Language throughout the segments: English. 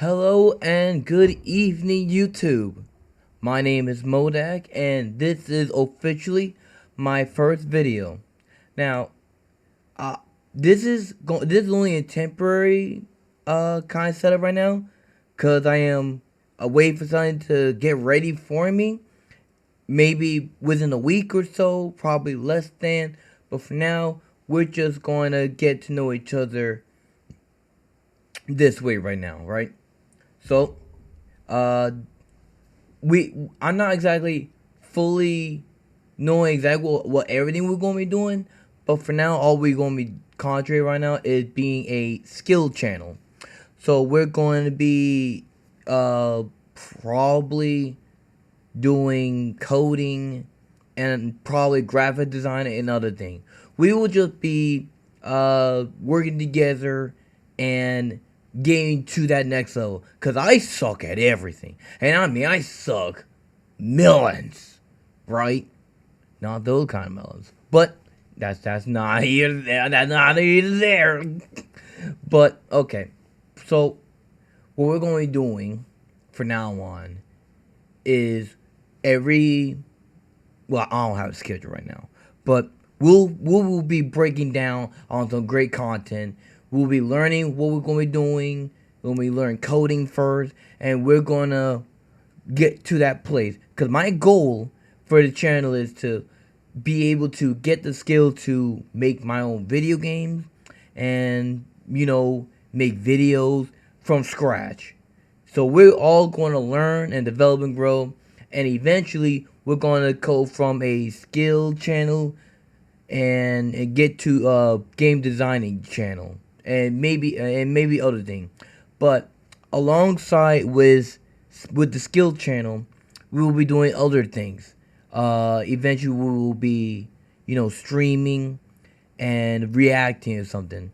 Hello and good evening, YouTube. My name is Modack, and this is officially my first video. Now, uh, this is only a temporary kind of setup right now, cause I am waiting for something to get ready for me. Maybe within a week or so, probably less than. But for now, we're just going to get to know each other this way right now, right? So, uh, I'm not exactly fully knowing exactly what everything we're gonna be doing, but for now, all we're gonna be concentrating right now is being a skill channel. So we're going to be uh probably doing coding and probably graphic design and other things. We will just be working together and getting to that next level. Cause I suck at everything. And I mean I suck melons. Right? Not those kind of melons. But that's not here there. That's not here there. But okay. So what we're going to be doing for now on is every I don't have a schedule right now, but we will be breaking down on some great content. We'll be learning what we're going to be doing when we learn coding first, and we're gonna get to that place. Cause my goal for the channel is to be able to get the skill to make my own video games, and make videos from scratch. So we're all going to learn and develop and grow, and eventually we're going to go from a skill channel and get to a game designing channel, and maybe other thing. But alongside with the skill channel, we will be doing other things. Eventually we will be streaming and reacting to something.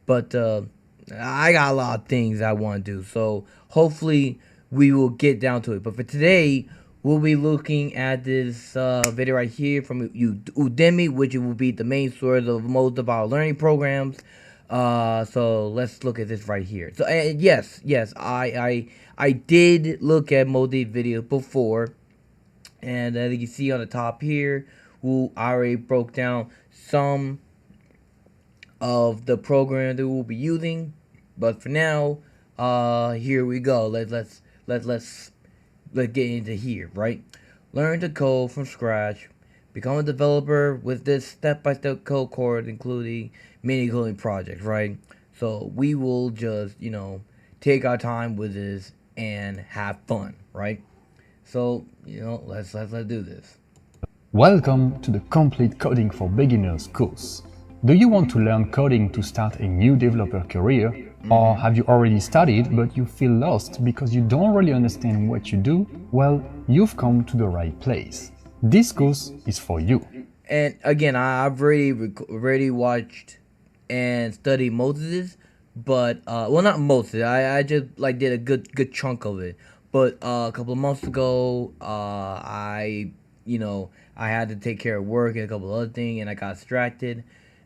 But I got a lot of things I want to do. So hopefully we will get down to it. But for today, we'll be looking at this video right here from Udemy, which will be the main source of most of our learning programs. So let's look at this right here. So yes, I did look at Modack videos before, and as you can see on the top here, I already broke down some of the program that we'll be using. But for now, here we go. Let's get into here, right? Learn to code from scratch. Become a developer with this step-by-step code course, including mini coding projects, right? So we will just, take our time with this and have fun, right? So, let's do this. Welcome to the Complete Coding for Beginners course. Do you want to learn coding to start a new developer career? Or have you already started but you feel lost because you don't really understand what you do? Well, you've come to the right place. This course is for you. And again, I've already watched and studied most of this, but well, not most of it. I just did a good chunk of it. But a couple of months ago, I had to take care of work and a couple of other things, and I got distracted,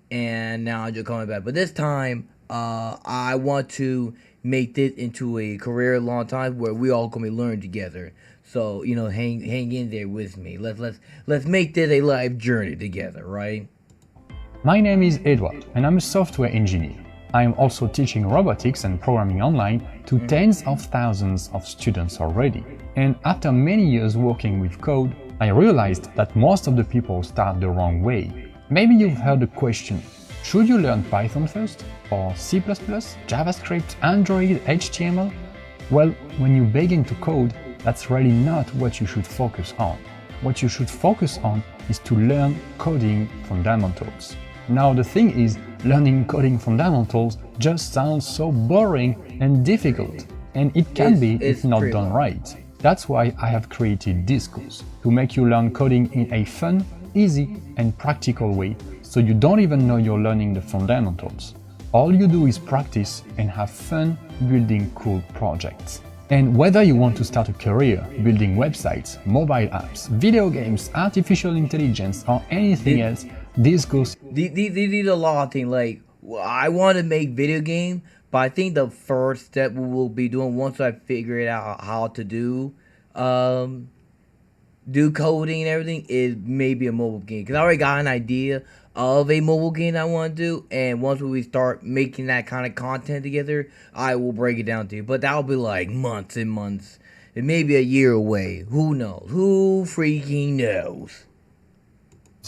and now I'm just coming back. But this time, I want to make this into a career long time where we all gonna be learning together. So hang in there with me. Let's make this a life journey together, right? My name is Edward and I'm a software engineer. I am also teaching robotics and programming online to tens of thousands of students already. And after many years working with code, I realized that most of the people start the wrong way. Maybe you've heard the question, should you learn Python first? Or C++, JavaScript, Android, HTML? Well, when you begin to code, that's really not what you should focus on. What you should focus on is to learn coding fundamentals. Now the thing is, learning coding fundamentals just sounds so boring and difficult, and it can be if not done right. That's why I have created this course, to make you learn coding in a fun, easy and practical way, so you don't even know you're learning the fundamentals. All you do is practice and have fun building cool projects. And whether you want to start a career building websites, mobile apps, video games, artificial intelligence or anything else, this course... These are a lot of things. Like, I want to make video game, But I think the first step we will be doing once I figure it out how to um, do coding and everything is maybe a mobile game because I already got an idea of a mobile game I want to do, and once we start making that kind of content together, I will break it down to you. But that'll be like months and months, and maybe a year away. Who knows? Who freaking knows?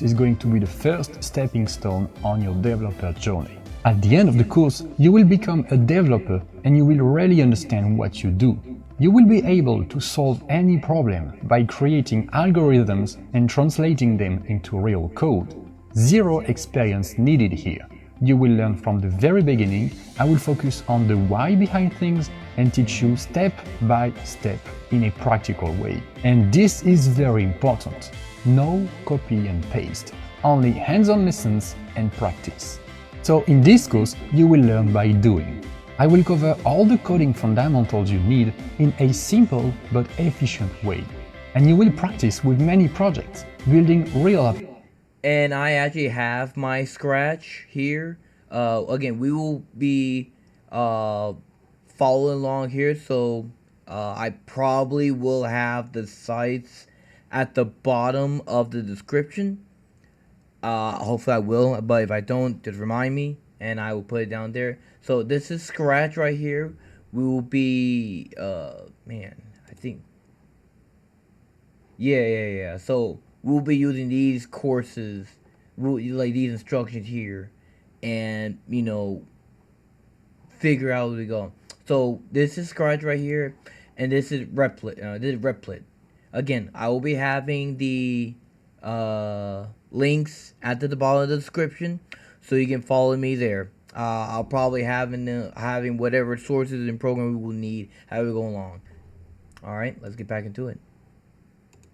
Is going to be the first stepping stone on your developer journey. At the end of the course, you will become a developer and you will really understand what you do. You will be able to solve any problem by creating algorithms and translating them into real code. Zero experience needed here. You will learn from the very beginning. I will focus on the why behind things and teach you step by step in a practical way. And this is very important. No copy and paste, only hands-on lessons and practice. So in this course, you will learn by doing. I will cover all the coding fundamentals you need in a simple but efficient way. And you will practice with many projects, building real apps. And I actually have my Scratch here. Again, we will be following along here, so I probably will have the sites at the bottom of the description. Hopefully I will, but if I don't, just remind me and I will put it down there. So this is Scratch right here. We will be I think yeah. So we'll be using these courses, like these instructions here, and figure out where to go. So this is Scratch right here, and this is Replit. This is Replit. Again, I will be having the links at the bottom of the description, so you can follow me there. I'll probably having whatever sources and program we will need as we go along. All right, let's get back into it.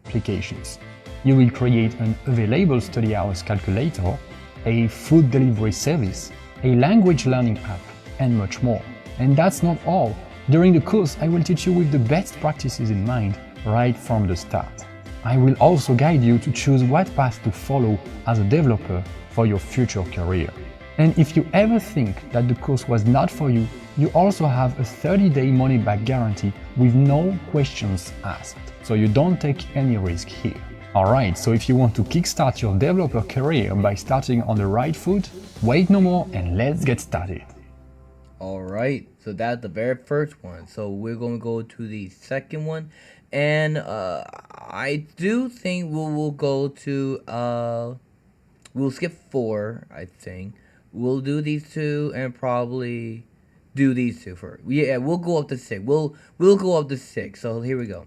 Applications. You will create an available study hours calculator, a food delivery service, a language learning app, and much more. And that's not all. During the course, I will teach you with the best practices in mind right from the start. I will also guide you to choose what path to follow as a developer for your future career. And if you ever think that the course was not for you, you also have a 30-day money-back guarantee with no questions asked. So you don't take any risk here. Alright, so if you want to kickstart your developer career by starting on the right foot, wait no more and let's get started. Alright, so that's the very first one. So we're going to go to the second one. And I do think we'll go to, we'll skip 4, I think. We'll do these 2 and probably do these 2 first. Yeah, we'll go up to 6. We'll go up to 6. So here we go.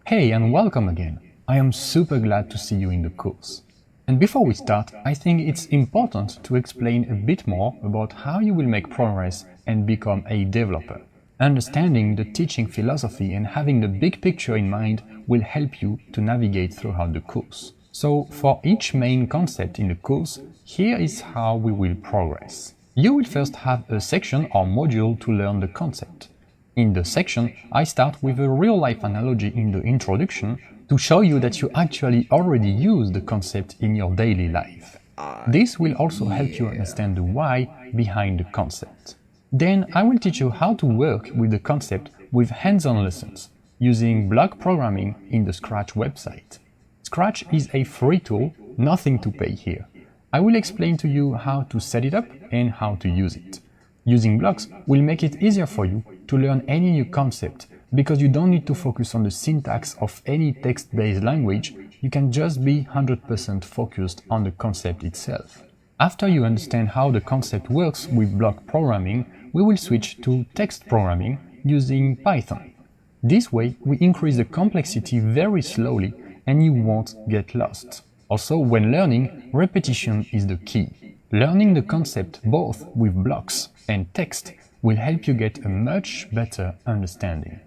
Hey, and welcome again. I am super glad to see you in the course. And before we start, I think it's important to explain a bit more about how you will make progress and become a developer. Understanding the teaching philosophy and having the big picture in mind will help you to navigate throughout the course. So, for each main concept in the course, here is how we will progress. You will first have a section or module to learn the concept. In the section, I start with a real-life analogy in the introduction to show you that you actually already use the concept in your daily life. This will also help you understand the why behind the concept. Then I will teach you how to work with the concept with hands-on lessons using block programming in the Scratch website. Scratch is a free tool, nothing to pay here. I will explain to you how to set it up and how to use it. Using blocks will make it easier for you to learn any new concept because you don't need to focus on the syntax of any text-based language, you can just be 100% focused on the concept itself. After you understand how the concept works with block programming, we will switch to text programming using Python. This way, we increase the complexity very slowly and you won't get lost. Also, when learning, repetition is the key. Learning the concept both with blocks and text will help you get a much better understanding.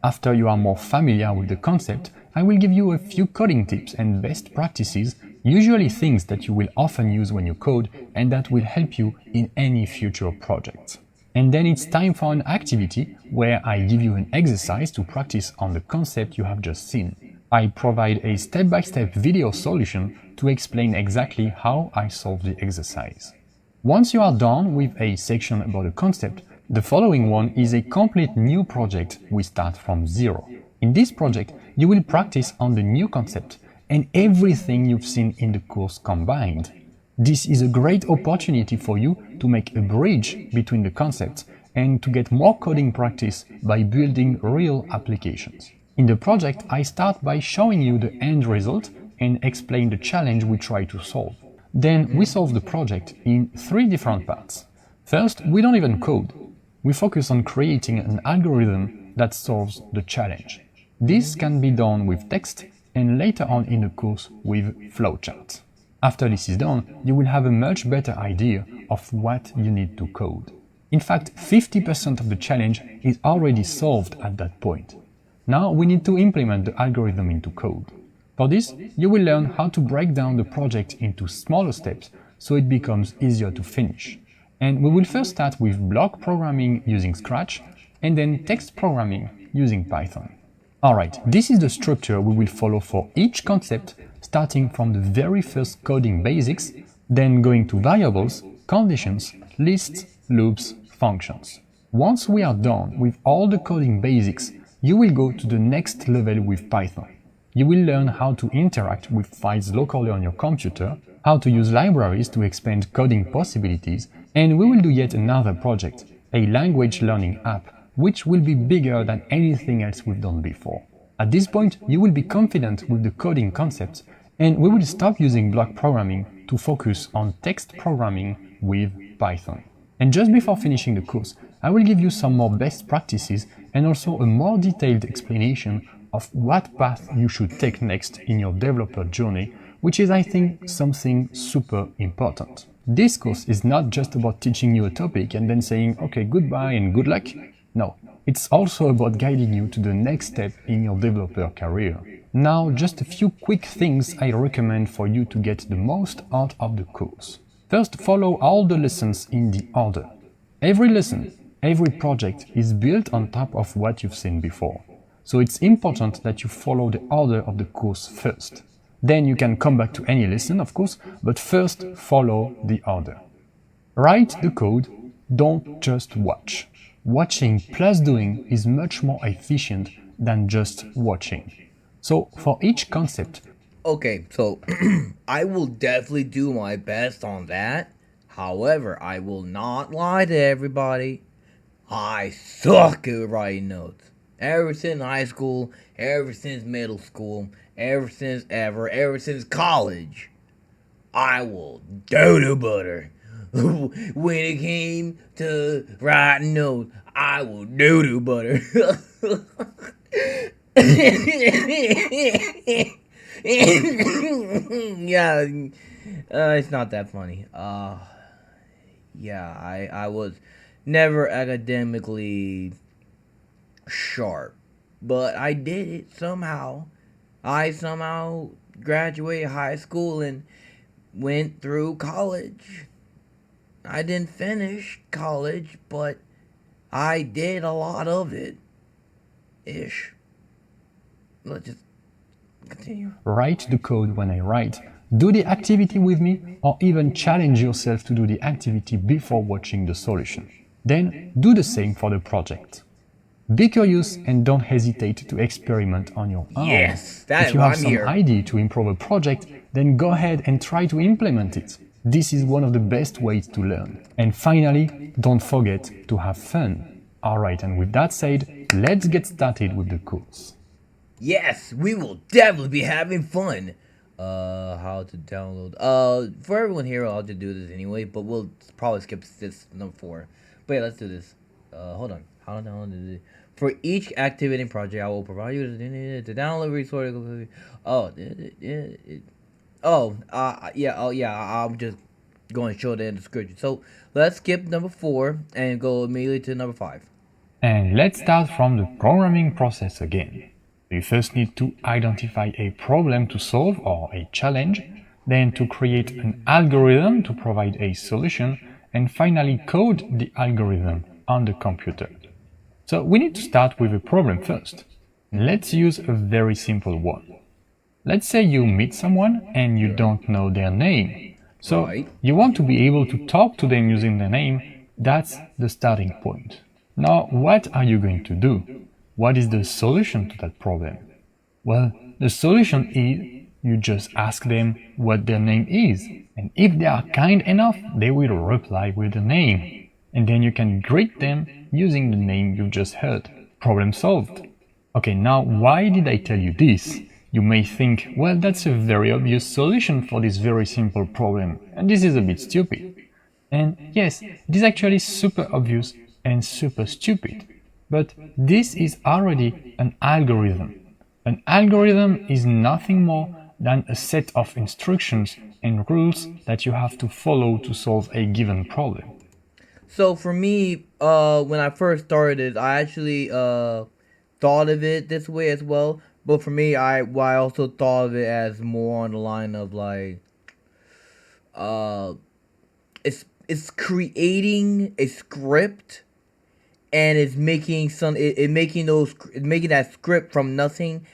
After you are more familiar with the concept, I will give you a few coding tips and best practices, usually things that you will often use when you code and that will help you in any future project. And then it's time for an activity where I give you an exercise to practice on the concept you have just seen. I provide a step-by-step video solution to explain exactly how I solve the exercise. Once you are done with a section about the concept, The following one is a complete new project we start from zero. In this project, you will practice on the new concept and everything you've seen in the course combined. This is a great opportunity for you to make a bridge between the concepts and to get more coding practice by building real applications. In the project, I start by showing you the end result and explain the challenge we try to solve. Then we solve the project in 3 different parts. First, we don't even code. We focus on creating an algorithm that solves the challenge. This can be done with text and later on in the course with flowcharts. After this is done, you will have a much better idea of what you need to code. In fact, 50% of the challenge is already solved at that point. Now we need to implement the algorithm into code. For this, you will learn how to break down the project into smaller steps so it becomes easier to finish. And we will first start with block programming using Scratch and then text programming using Python. Alright, this is the structure we will follow for each concept, starting from the very first coding basics, then going to variables, conditions, lists, loops, functions. Once we are done with all the coding basics, you will go to the next level with Python. You will learn how to interact with files locally on your computer, how to use libraries to expand coding possibilities, and we will do yet another project, a language learning app, which will be bigger than anything else we've done before. At this point, you will be confident with the coding concepts, and we will stop using block programming to focus on text programming with Python. And just before finishing the course, I will give you some more best practices and also a more detailed explanation of what path you should take next in your developer journey, which is, I think, something super important. This course is not just about teaching you a topic and then saying, okay, goodbye and good luck. No, it's also about guiding you to the next step in your developer career. Now, just a few quick things I recommend for you to get the most out of the course. First, follow all the lessons in the order. Every lesson, every project is built on top of what you've seen before. So it's important that you follow the order of the course first. Then you can come back to any lesson, of course, but first follow the order. Write the code, don't just watch. Watching plus doing is much more efficient than just watching. So for each concept, Okay, so I will definitely do my best on that. However, I will not lie to everybody. I suck at writing notes. Ever since high school, ever since middle school, ever since college, I will do the butter. When it came to writing notes, I will do the butter. Yeah, it's not that funny. Yeah, I was never academically sharp, but I did it somehow. I somehow graduated high school and went through college. I didn't finish college, but I did a lot of it. Ish. Let's just continue. write the code when I write, do the activity with me, or even challenge yourself to do the activity before watching the solution. Then do the same for the project. Be curious and don't hesitate to experiment on your own. Yes, that's if you why have I'm some here. idea to improve a project, then go ahead and try to implement it. This is one of the best ways to learn. And finally, don't forget to have fun. Alright, and with that said, let's get started with the course. Yes, we will definitely be having fun. How to download. For everyone here, I'll just do this anyway, but we'll probably skip this number 4. But yeah, let's do this. Hold on. How to download it? For each activity and project, I will provide you the download resource. I'm just going to show that in the description. So let's skip number 4 and go immediately to number 5. And let's start from the programming process again. You first need to identify a problem to solve or a challenge, then to create an algorithm to provide a solution, and finally code the algorithm on the computer. So we need to start with a problem first. Let's use a very simple one. Let's say you meet someone and you don't know their name. So Right. you want to be able to talk to them using their name, That's the starting point. Now, what are you going to do? What is the solution to that problem? Well, the solution is you just ask them what their name is, and if they are kind enough, they will reply with the name. And then you can greet them using the name you just heard. Problem solved. Okay, now why did I tell you this? You may think, well, that's a very obvious solution for this very simple problem, and this is a bit stupid. And yes, it is actually super obvious and super stupid. But this is already an algorithm. An algorithm is nothing more than a set of instructions and rules that you have to follow to solve a given problem. So for me, when I first started, I actually thought of it this way as well. But for me, I also thought of it as more on the line of like, uh, it's creating a script and it's making making that script from nothing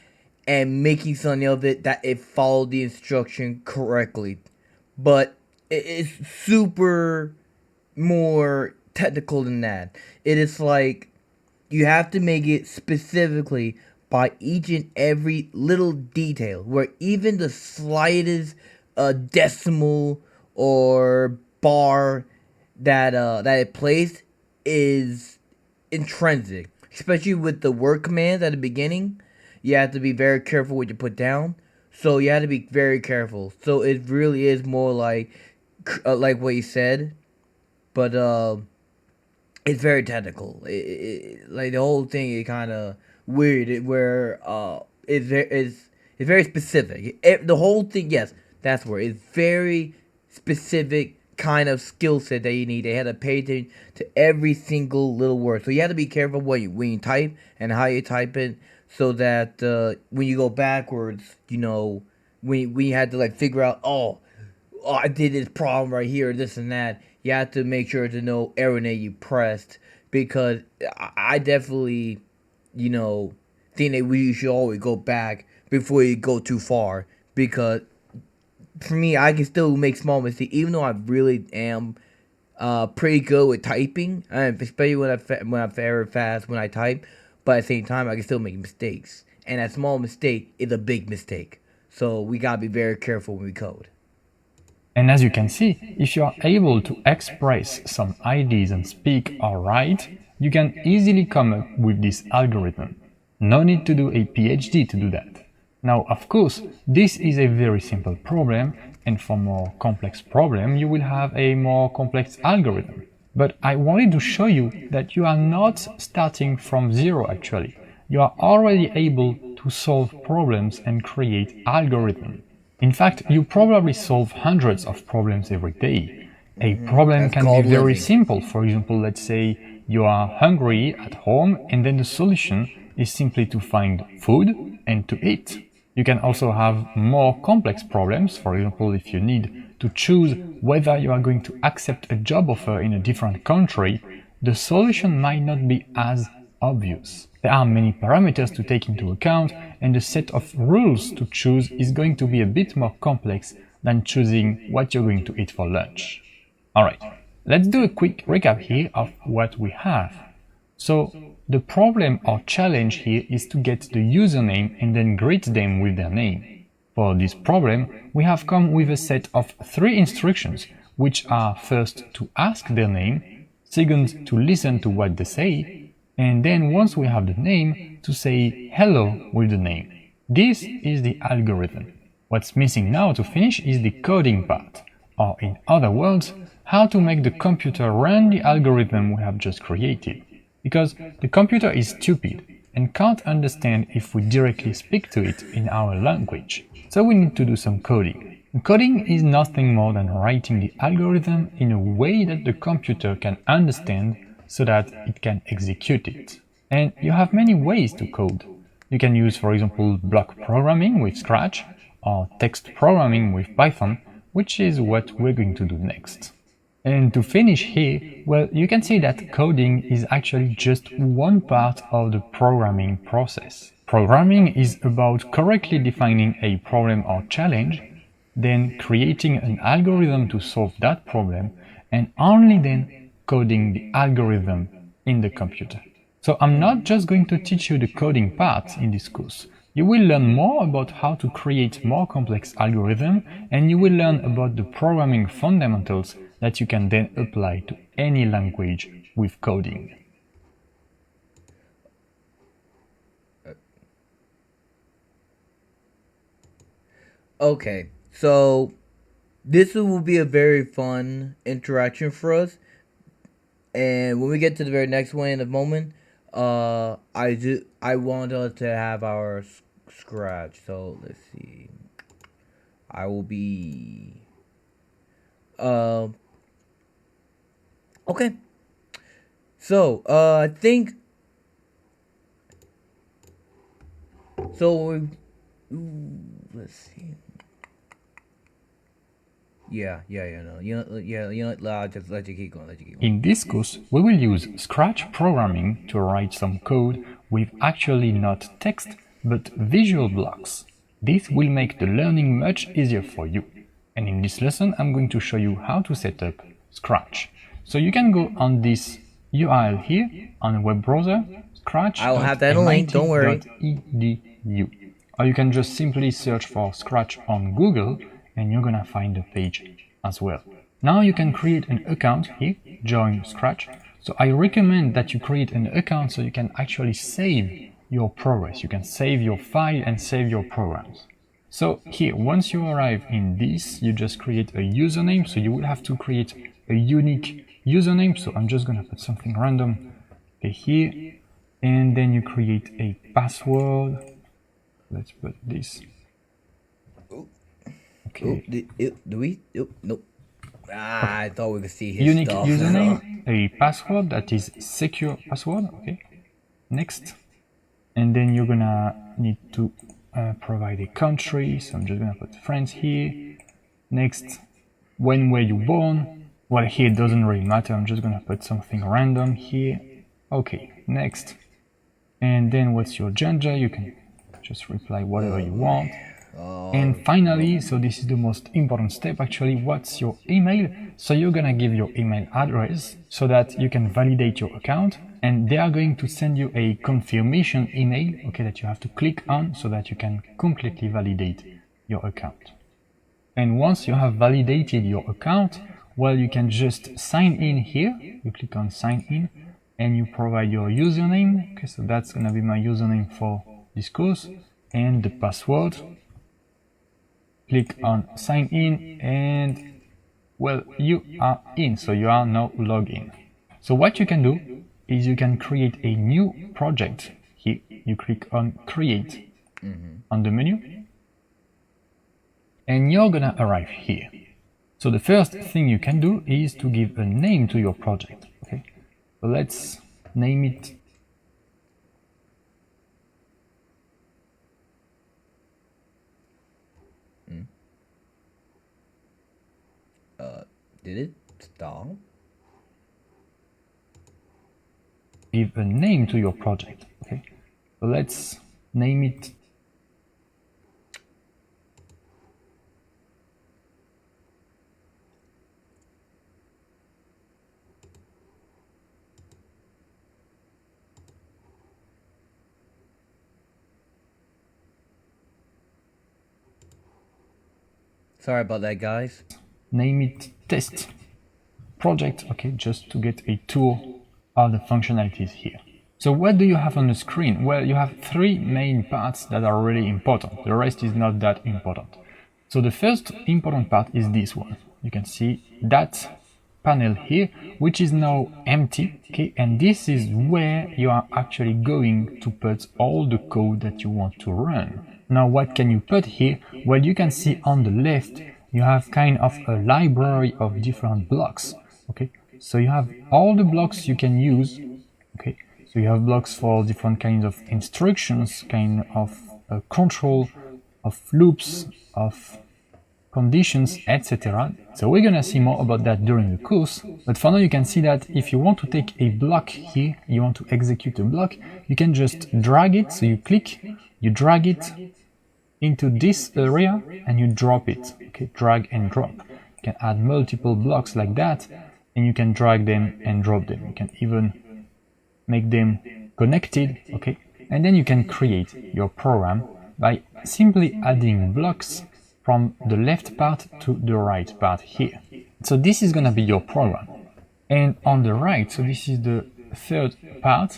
and making something of it that it followed the instruction correctly. But it's super more technical than that. It is like you have to make it specifically by each and every little detail, where even the slightest decimal or bar that it placed is intrinsic. Especially with the word commands at the beginning, you have to be very careful what you put down. So you have to be very careful. So it really is more like what you said, but it's very technical. Like the whole thing is kind of weird. It's very specific. The whole thing, yes, that's where it's very specific kind of skill set that you need. They had to pay attention to every single little word. So you have to be careful when you type and how you type it, so that when you go backwards, when you had to like figure out, oh, I did this problem right here, this and that. You have to make sure to know every name you pressed, because I definitely, think that we should always go back before you go too far. Because for me, I can still make small mistakes, even though I really am pretty good with typing, especially when I'm very fast when I type. But at the same time, I can still make mistakes, and that small mistake is a big mistake. So we gotta be very careful when we code. And as you can see, if you are able to express some ideas and speak or write, you can easily come up with this algorithm. No need to do a PhD to do that. Now, of course, this is a very simple problem, and for more complex problem, you will have a more complex algorithm. But I wanted to show you that you are not starting from zero actually. You are already able to solve problems and create algorithms. In fact, you probably solve hundreds of problems every day. A problem That's can be called very living. simple. For example, let's say you are hungry at home and then the solution is simply to find food and to eat. You can also have more complex problems. For example, if you need to choose whether you are going to accept a job offer in a different country, the solution might not be as obvious. There are many parameters to take into account, and the set of rules to choose is going to be a bit more complex than choosing what you're going to eat for lunch. Alright, let's do a quick recap here of what we have. So, the problem or challenge here is to get the username and then greet them with their name. For this problem, we have come with a set of 3 instructions, which are first to ask their name, second to listen to what they say, and then once we have the name, to say hello with the name. This is the algorithm. What's missing now to finish is the coding part, or in other words, how to make the computer run the algorithm we have just created. Because the computer is stupid and can't understand if we directly speak to it in our language. So we need to do some coding. Coding is nothing more than writing the algorithm in a way that the computer can understand so that it can execute it. And you have many ways to code. You can use, for example, block programming with Scratch or text programming with Python, which is what we're going to do next. And to finish here, well, you can see that coding is actually just one part of the programming process. Programming is about correctly defining a problem or challenge, then creating an algorithm to solve that problem, and only then coding the algorithm in the computer. So I'm not just going to teach you the coding part in this course. You will learn more about how to create more complex algorithms, and you will learn about the programming fundamentals that you can then apply to any language with coding. Okay, so this will be a very fun interaction for us. And when we get to the very next one in a moment, I want us to have our scratch. So let's see. I will be okay. So I think so. Let's see. Yeah. No. I'll just let you keep going. In this course, we will use Scratch programming to write some code with actually not text, but visual blocks. This will make the learning much easier for you. And in this lesson, I'm going to show you how to set up Scratch. So you can go on this URL here on a web browser, scratch. I'll have that in a link, don't worry. .edu. Or you can just simply search for Scratch on Google and you're gonna find the page as well. Now you can create an account here, join Scratch. So I recommend that you create an account so you can actually save your progress. You can save your file and save your programs. So here, once you arrive in this, you just create a username. So you will have to create a unique username. So I'm just gonna put something random here, and then you create a password. Let's put this. Okay. Do we? Nope. I thought we could see his unique stuff. Username, a password that is secure password. Okay. Next, and then you're gonna need to provide a country. So I'm just gonna put France here. Next, when were you born? Well, here it doesn't really matter. I'm just gonna put something random here. Okay. Next, and then what's your gender? You can just reply whatever you want. And finally, so this is the most important step actually, what's your email? So you're gonna give your email address so that you can validate your account, and they are going to send you a confirmation email, okay, that you have to click on so that you can completely validate your account. And once you have validated your account, well, you can just sign in here. You click on sign in and you provide your username. Okay, so that's gonna be my username for this course, and the password. Click on sign in and well, you are in, so you are now logged in. So what you can do is you can create a new project. Here you click on create on the menu and you're gonna arrive here. So the first thing you can do is to give a name to your project. Okay, so let's name it Did it stop? give a name to your project. Okay, so let's name it Sorry about that, guys. name it test project, okay, just to get a tour of the functionalities here. So what do you have on the screen? Well, you have three main parts that are really important. The rest is not that important. So the first important part is this one. You can see that panel here, which is now empty, okay, and this is where you are actually going to put all the code that you want to run. Now what can you put here? Well, you can see on the left you have kind of a library of different blocks. Okay, so you have all the blocks you can use. Okay, so you have blocks for different kinds of instructions, kind of control, of loops, of conditions, etc. So we're gonna see more about that during the course, but for now you can see that if you want to take a block here, you want to execute a block, you can just drag it. So you click, you drag it into this area and you drop it. Okay, drag and drop. You can add multiple blocks like that, and you can drag them and drop them. You can even make them connected, okay? And then you can create your program by simply adding blocks from the left part to the right part here. So this is gonna be your program. And on the right, so this is the third part,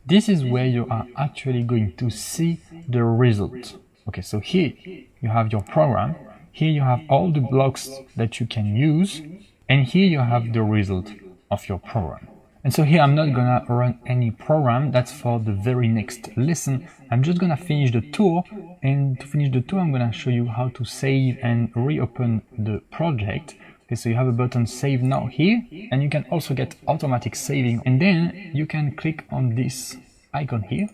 this is where you are actually going to see the result. Okay, so here you have your program, here you have all the blocks that you can use, and here you have the result of your program. And so here I'm not gonna run any program, that's for the very next lesson. I'm just gonna finish the tour, and to finish the tour I'm gonna show you how to save and reopen the project. Okay, so you have a button save now here, and you can also get automatic saving, and then you can click on this icon here,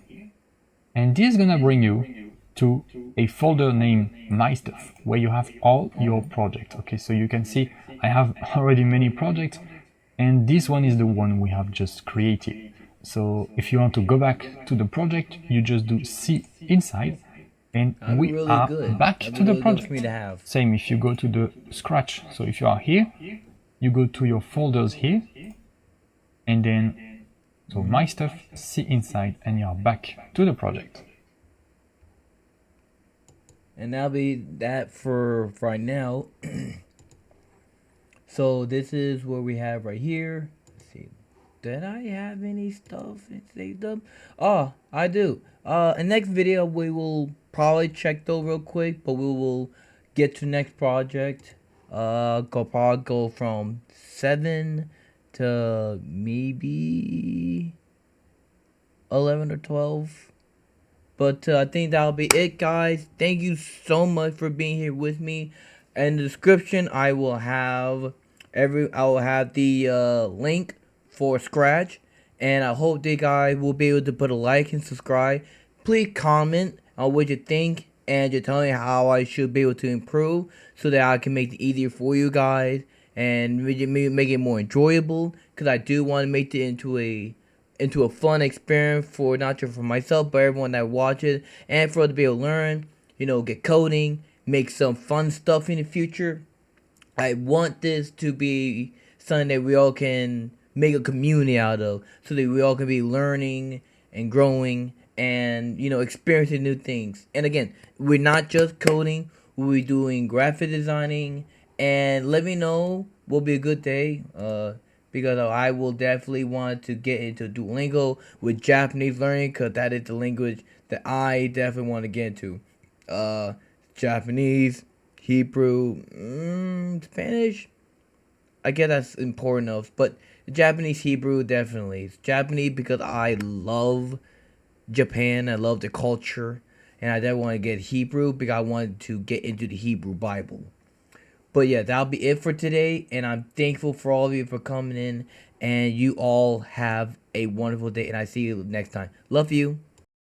and this is gonna bring you to a folder named My Stuff, where you have all your projects. Okay, so you can see I have already many projects, and this one is the one we have just created. So if you want to go back to the project, you just do C inside, and we really are good. back That'd to be the really good project. for me to have. Same if you go to the Scratch. So if you are here, you go to your folders here, and then so My Stuff, C inside, and you are back to the project. And that'll be that for right now. So this is what we have right here. Let's see, did I have any stuff saved up? Oh, I do. In next video we will probably check though real quick, but we will get to next project. Probably go from 7 to maybe 11 or 12. But I think that'll be it, guys. Thank you so much for being here with me. In the description, I will have the link for Scratch, and I hope that you guys will be able to put a like and subscribe. Please comment on what you think, and just tell me how I should be able to improve, so that I can make it easier for you guys and make it more enjoyable. Because I do want to make it into a fun experience for not just for myself but everyone that watches, and for us to be able to learn, get coding, make some fun stuff in the future. I want this to be something that we all can make a community out of, so that we all can be learning and growing and experiencing new things. And again, we're not just coding, we'll be doing graphic designing, and let me know will be a good day. Because I will definitely want to get into Duolingo with Japanese learning, because that is the language that I definitely want to get into. Japanese, Hebrew, Spanish, I guess that's important enough, but Japanese, Hebrew, definitely. It's Japanese because I love Japan, I love the culture, and I definitely want to get Hebrew because I want to get into the Hebrew Bible. But yeah, that'll be it for today, and I'm thankful for all of you for coming in, and you all have a wonderful day, and I see you next time. Love you.